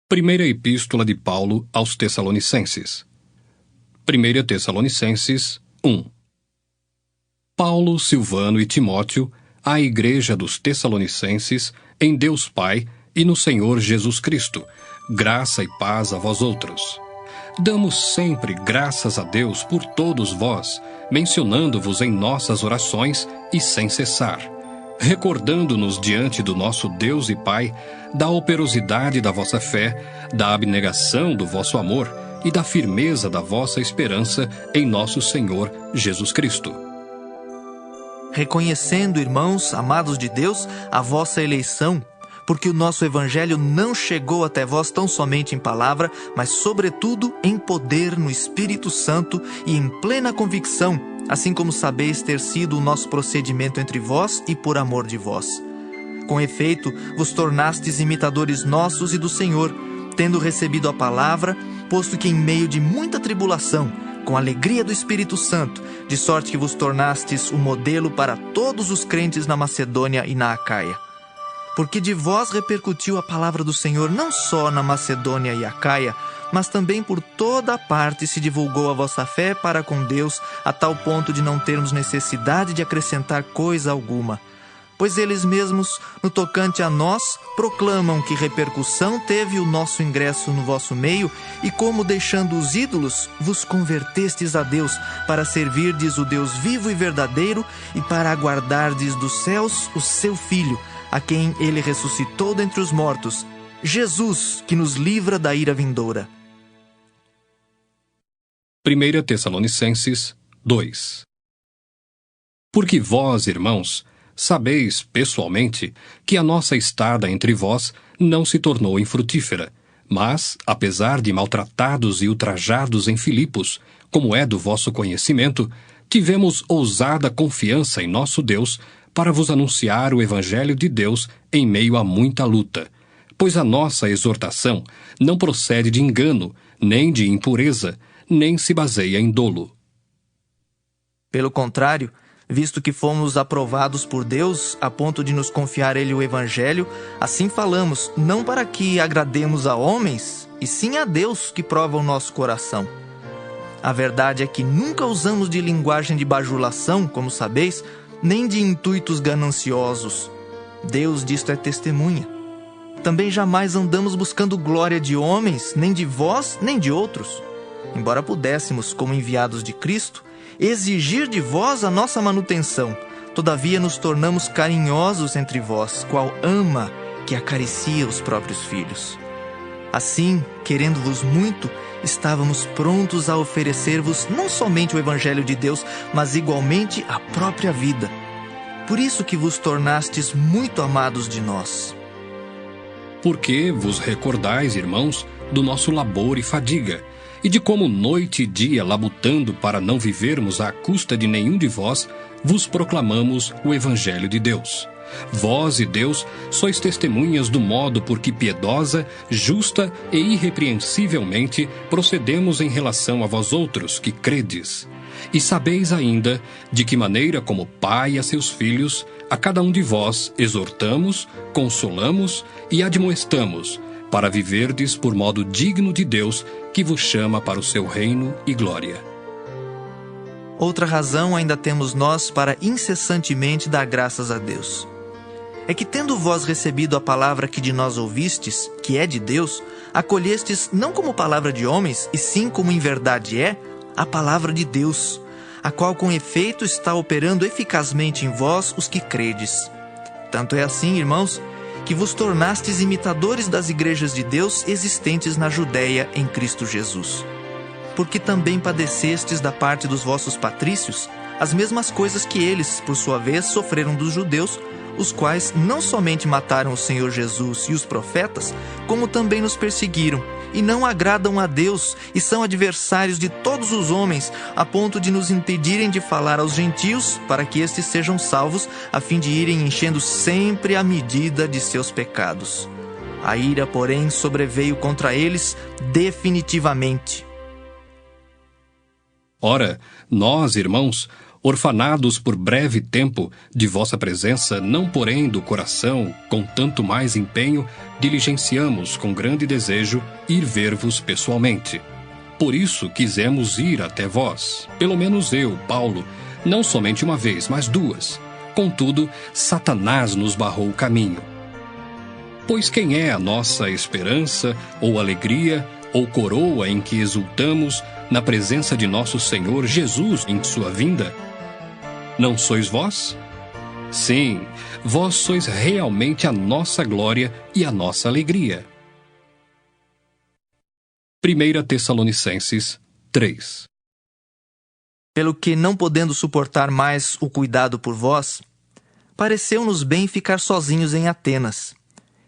Primeira Epístola de Paulo aos Tessalonicenses. 1 Tessalonicenses 1. Paulo, Silvano e Timóteo, à Igreja dos Tessalonicenses, em Deus Pai e no Senhor Jesus Cristo, graça e paz a vós outros. Damos sempre graças a Deus por todos vós, mencionando-vos em nossas orações e sem cessar, recordando-nos diante do nosso Deus e Pai da operosidade da vossa fé, da abnegação do vosso amor e da firmeza da vossa esperança em nosso Senhor Jesus Cristo. Reconhecendo, irmãos, amados de Deus, a vossa eleição, porque o nosso Evangelho não chegou até vós tão somente em palavra, mas sobretudo em poder no Espírito Santo e em plena convicção, assim como sabeis ter sido o nosso procedimento entre vós e por amor de vós. Com efeito, vos tornastes imitadores nossos e do Senhor, tendo recebido a palavra, posto que em meio de muita tribulação, com a alegria do Espírito Santo, de sorte que vos tornastes o modelo para todos os crentes na Macedônia e na Acaia. Porque de vós repercutiu a palavra do Senhor não só na Macedônia e Acaia, mas também por toda a parte se divulgou a vossa fé para com Deus, a tal ponto de não termos necessidade de acrescentar coisa alguma. Pois eles mesmos, no tocante a nós, proclamam que repercussão teve o nosso ingresso no vosso meio, e como deixando os ídolos, vos convertestes a Deus, para servirdes o Deus vivo e verdadeiro, e para aguardardes dos céus o seu Filho, a quem ele ressuscitou dentre os mortos, Jesus, que nos livra da ira vindoura. 1 Tessalonicenses 2. Porque vós, irmãos, sabeis pessoalmente que a nossa estada entre vós não se tornou infrutífera, mas, apesar de maltratados e ultrajados em Filipos, como é do vosso conhecimento, tivemos ousada confiança em nosso Deus para vos anunciar o Evangelho de Deus em meio a muita luta, pois a nossa exortação não procede de engano, nem de impureza, nem se baseia em dolo. Pelo contrário, visto que fomos aprovados por Deus a ponto de nos confiar Ele o Evangelho, assim falamos, não para que agrademos a homens, e sim a Deus que prova o nosso coração. A verdade é que nunca usamos de linguagem de bajulação, como sabeis, nem de intuitos gananciosos. Deus disto é testemunha. Também jamais andamos buscando glória de homens, nem de vós, nem de outros. Embora pudéssemos, como enviados de Cristo, exigir de vós a nossa manutenção, todavia nos tornamos carinhosos entre vós, qual ama que acaricia os próprios filhos. Assim, querendo-vos muito, estávamos prontos a oferecer-vos não somente o Evangelho de Deus, mas igualmente a própria vida. Por isso que vos tornastes muito amados de nós. Porque vos recordais, irmãos, do nosso labor e fadiga, e de como noite e dia, labutando para não vivermos à custa de nenhum de vós, vos proclamamos o Evangelho de Deus. Vós e Deus sois testemunhas do modo por que piedosa, justa e irrepreensivelmente procedemos em relação a vós outros que credes. E sabeis ainda de que maneira, como pai a seus filhos, a cada um de vós exortamos, consolamos e admoestamos, para viverdes por modo digno de Deus, que vos chama para o seu reino e glória. Outra razão ainda temos nós para incessantemente dar graças a Deus. É que, tendo vós recebido a palavra que de nós ouvistes, que é de Deus, acolhestes não como palavra de homens, e sim como em verdade é, a palavra de Deus, a qual com efeito está operando eficazmente em vós os que credes. Tanto é assim, irmãos, que vos tornastes imitadores das igrejas de Deus existentes na Judéia em Cristo Jesus. Porque também padecestes da parte dos vossos patrícios as mesmas coisas que eles, por sua vez, sofreram dos judeus, os quais não somente mataram o Senhor Jesus e os profetas, como também nos perseguiram, e não agradam a Deus, e são adversários de todos os homens, a ponto de nos impedirem de falar aos gentios, para que estes sejam salvos, a fim de irem enchendo sempre a medida de seus pecados. A ira, porém, sobreveio contra eles definitivamente. Ora, nós, irmãos, orfanados por breve tempo de vossa presença, não porém do coração, com tanto mais empenho, diligenciamos com grande desejo ir ver-vos pessoalmente. Por isso quisemos ir até vós, pelo menos eu, Paulo, não somente uma vez, mas duas. Contudo, Satanás nos barrou o caminho. Pois quem é a nossa esperança, ou alegria, ou coroa em que exultamos na presença de nosso Senhor Jesus em sua vinda? Não sois vós? Sim, vós sois realmente a nossa glória e a nossa alegria. 1 Tessalonicenses 3. Pelo que, não podendo suportar mais o cuidado por vós, pareceu-nos bem ficar sozinhos em Atenas.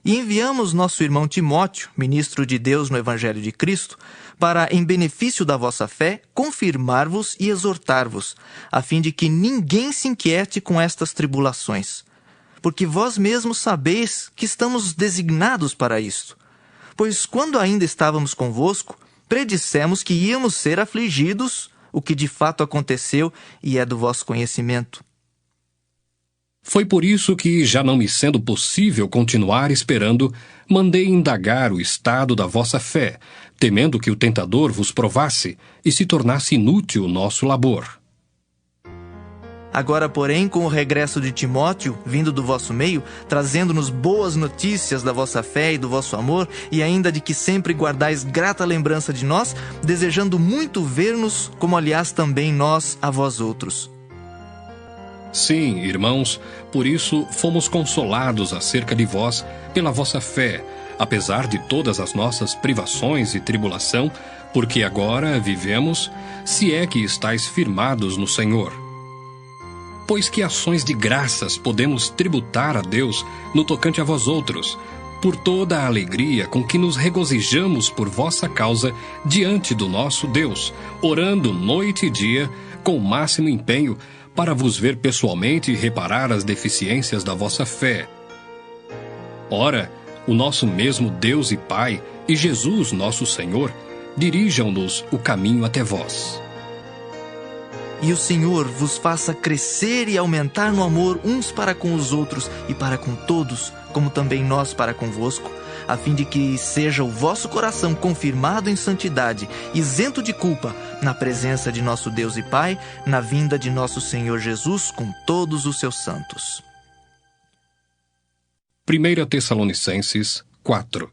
E enviamos nosso irmão Timóteo, ministro de Deus no Evangelho de Cristo, para, em benefício da vossa fé, confirmar-vos e exortar-vos, a fim de que ninguém se inquiete com estas tribulações. Porque vós mesmos sabeis que estamos designados para isto. Pois quando ainda estávamos convosco, predissemos que íamos ser afligidos, o que de fato aconteceu e é do vosso conhecimento. Foi por isso que, já não me sendo possível continuar esperando, mandei indagar o estado da vossa fé, temendo que o tentador vos provasse e se tornasse inútil o nosso labor. Agora, porém, com o regresso de Timóteo, vindo do vosso meio, trazendo-nos boas notícias da vossa fé e do vosso amor, e ainda de que sempre guardais grata lembrança de nós, desejando muito ver-nos, como aliás também nós a vós outros. Sim, irmãos, por isso fomos consolados acerca de vós pela vossa fé, apesar de todas as nossas privações e tribulação, porque agora vivemos, se é que estáis firmados no Senhor. Pois que ações de graças podemos tributar a Deus no tocante a vós outros, por toda a alegria com que nos regozijamos por vossa causa diante do nosso Deus, orando noite e dia com o máximo empenho, para vos ver pessoalmente e reparar as deficiências da vossa fé. Ora, o nosso mesmo Deus e Pai, e Jesus nosso Senhor, dirijam-nos o caminho até vós. E o Senhor vos faça crescer e aumentar no amor uns para com os outros e para com todos, como também nós para convosco, a fim de que seja o vosso coração confirmado em santidade, isento de culpa, na presença de nosso Deus e Pai, na vinda de nosso Senhor Jesus com todos os seus santos. 1 Tessalonicenses 4.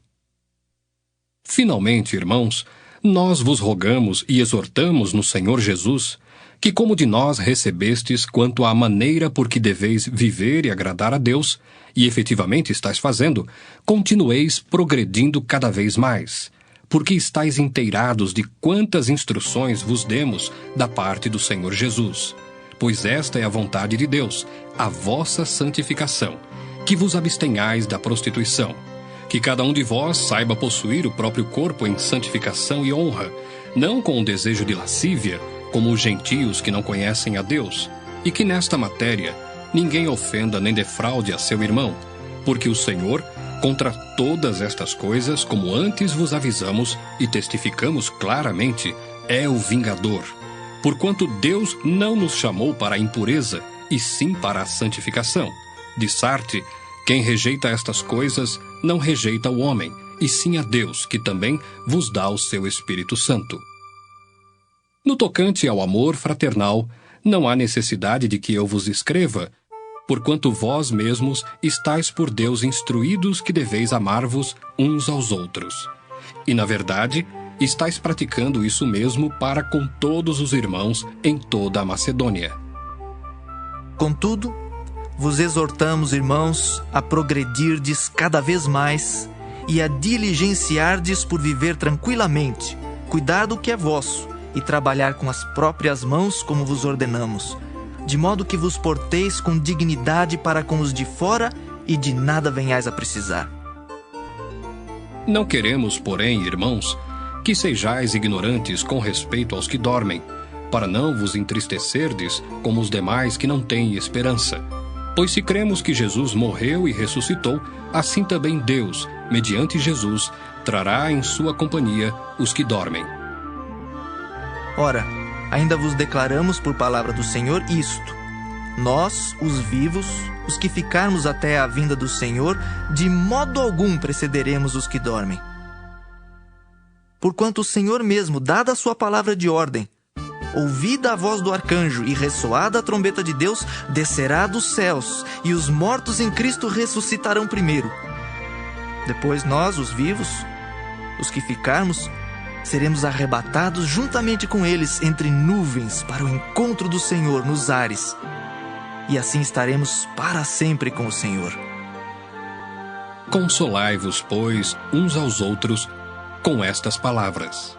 Finalmente, irmãos, nós vos rogamos e exortamos no Senhor Jesus, que como de nós recebestes quanto à maneira por que deveis viver e agradar a Deus, e efetivamente estáis fazendo, continueis progredindo cada vez mais, porque estáis inteirados de quantas instruções vos demos da parte do Senhor Jesus. Pois esta é a vontade de Deus, a vossa santificação, que vos abstenhais da prostituição, que cada um de vós saiba possuir o próprio corpo em santificação e honra, não com o desejo de lascívia, como os gentios que não conhecem a Deus, e que nesta matéria ninguém ofenda nem defraude a seu irmão, porque o Senhor, contra todas estas coisas, como antes vos avisamos e testificamos claramente, é o vingador. Porquanto Deus não nos chamou para a impureza, e sim para a santificação. De Sarte, quem rejeita estas coisas, não rejeita o homem, e sim a Deus, que também vos dá o seu Espírito Santo. No tocante ao amor fraternal, não há necessidade de que eu vos escreva, porquanto vós mesmos estáis por Deus instruídos que deveis amar-vos uns aos outros. E, na verdade, estáis praticando isso mesmo para com todos os irmãos em toda a Macedônia. Contudo, vos exortamos, irmãos, a progredirdes cada vez mais e a diligenciardes por viver tranquilamente, cuidar do que é vosso, e trabalhar com as próprias mãos como vos ordenamos, de modo que vos porteis com dignidade para com os de fora e de nada venhais a precisar. Não queremos, porém, irmãos, que sejais ignorantes com respeito aos que dormem, para não vos entristecerdes como os demais que não têm esperança. Pois se cremos que Jesus morreu e ressuscitou, assim também Deus, mediante Jesus, trará em sua companhia os que dormem. Ora, Ainda vos declaramos por palavra do Senhor isto: nós, os vivos, os que ficarmos até a vinda do Senhor, de modo algum precederemos os que dormem. Porquanto o Senhor mesmo, dada a sua palavra de ordem, ouvida a voz do arcanjo e ressoada a trombeta de Deus, descerá dos céus, e os mortos em Cristo ressuscitarão primeiro. Depois nós, os vivos, os que ficarmos, seremos arrebatados juntamente com eles entre nuvens para o encontro do Senhor nos ares, e assim estaremos para sempre com o Senhor. Consolai-vos, pois, uns aos outros com estas palavras.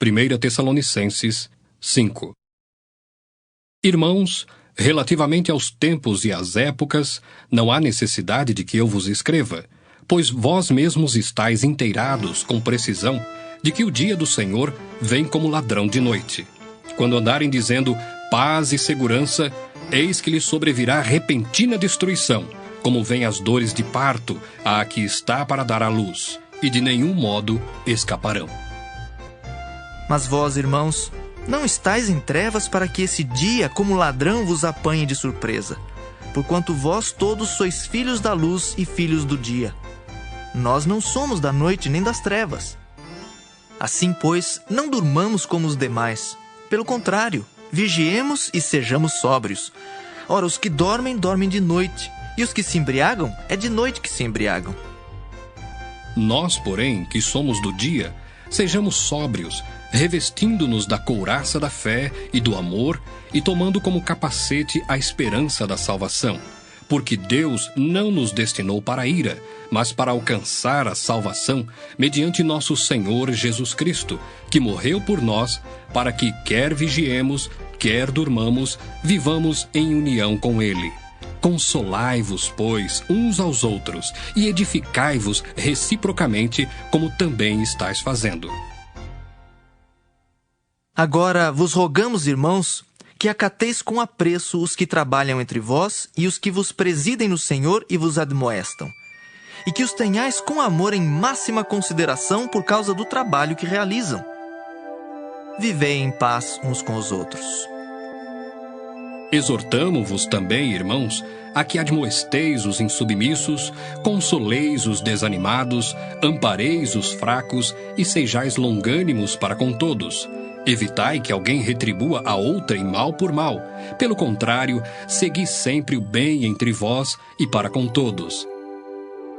1 Tessalonicenses 5. Irmãos, relativamente aos tempos e às épocas, não há necessidade de que eu vos escreva, pois vós mesmos estáis inteirados com precisão de que o dia do Senhor vem como ladrão de noite. Quando andarem dizendo paz e segurança, eis que lhes sobrevirá repentina destruição, como vêm as dores de parto à que está para dar à luz, e de nenhum modo escaparão. Mas vós, irmãos, não estáis em trevas para que esse dia, como ladrão, vos apanhe de surpresa, porquanto vós todos sois filhos da luz e filhos do dia. Nós não somos da noite nem das trevas. Assim, pois, não durmamos como os demais. Pelo contrário, vigiemos e sejamos sóbrios. Ora, os que dormem, dormem de noite, e os que se embriagam, é de noite que se embriagam. Nós, porém, que somos do dia, sejamos sóbrios, revestindo-nos da couraça da fé e do amor, e tomando como capacete a esperança da salvação. Porque Deus não nos destinou para a ira, mas para alcançar a salvação mediante nosso Senhor Jesus Cristo, que morreu por nós, para que quer vigiemos, quer durmamos, vivamos em união com Ele. Consolai-vos, pois, uns aos outros, e edificai-vos reciprocamente, como também estáis fazendo. Agora vos rogamos, irmãos, que acateis com apreço os que trabalham entre vós e os que vos presidem no Senhor e vos admoestam, e que os tenhais com amor em máxima consideração por causa do trabalho que realizam. Vivei em paz uns com os outros. Exortamo-vos também, irmãos, a que admoesteis os insubmissos, consoleis os desanimados, ampareis os fracos e sejais longânimos para com todos. Evitai que alguém retribua a outrem mal por mal. Pelo contrário, segui sempre o bem entre vós e para com todos.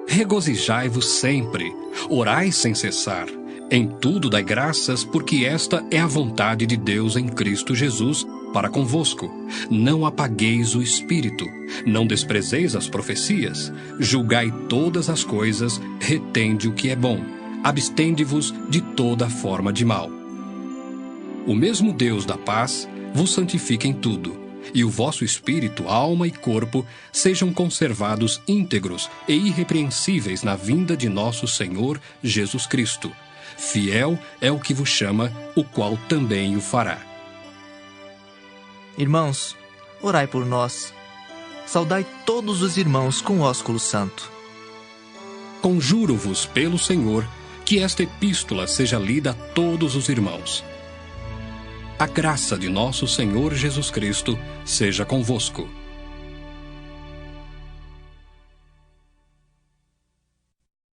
Regozijai-vos sempre, orai sem cessar. Em tudo dai graças, porque esta é a vontade de Deus em Cristo Jesus para convosco. Não apagueis o espírito, não desprezeis as profecias, julgai todas as coisas, retende o que é bom, abstende-vos de toda forma de mal. O mesmo Deus da paz vos santifique em tudo, e o vosso espírito, alma e corpo sejam conservados íntegros e irrepreensíveis na vinda de nosso Senhor Jesus Cristo. Fiel é o que vos chama, o qual também o fará. Irmãos, orai por nós. Saudai todos os irmãos com ósculo santo. Conjuro-vos pelo Senhor que esta epístola seja lida a todos os irmãos. A graça de nosso Senhor Jesus Cristo seja convosco.